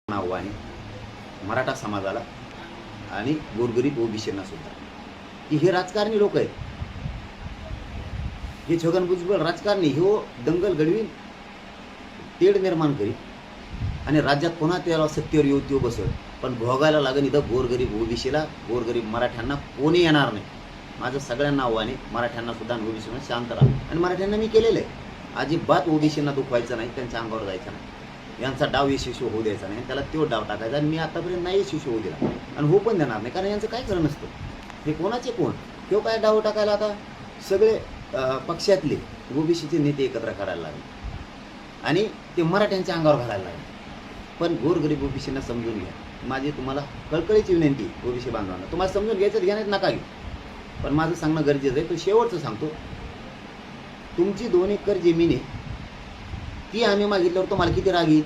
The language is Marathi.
आव्हाने मराठा समाजाला आणि गोरगरीब ओबीसींना सुद्धा की हे राजकारणी लोक आहेत, हे छगन भुजबळ राजकारणी हे दंगल घडवीन, तेढ निर्माण करीत आणि राज्यात पुन्हा त्याला सत्तेवर येऊ बसत, पण भोगायला लागेल इथं गोरगरीब ओबीसीला, गोरगरीब मराठ्यांना कोणी येणार नाही. माझं सगळ्यांना आव्हाने, मराठ्यांना सुद्धा ओबीसीला शांत राहा. आणि मराठ्यांना मी केलेलं आहे, अजिबात ओबीसींना दुखवायचं नाही, त्यांच्या अंगावर जायचं नाही, यांचा डाव यशस्वी होऊ द्यायचा नाही, त्याला तो डाव टाकायचा. आणि मी आतापर्यंत नाही यशस्वी होऊ दिला आणि हो पण देणार नाही, कारण यांचं काय खरं नसतं. हे कोणाचे कोण किंवा काय डाव टाकायला आता सगळे पक्षातले ओबीसीचे नेते एकत्र करायला लागले आणि ते मराठ्यांच्या अंगावर घालायला लागले. पण गोरगरीब ओबीसींना समजून घ्या. माझी तुम्हाला कळकळीची विनंती ओबीसी बांधवांना, तुम्हाला समजून घ्यायचं घेण्यात नका घेऊ, पण माझं सांगणं गरजेचं आहे. तो शेवटचं सांगतो, तुमची 2 एकर जमीन आहे, ती आम्ही मागितल्यावर तुम्हाला किती राग येईल?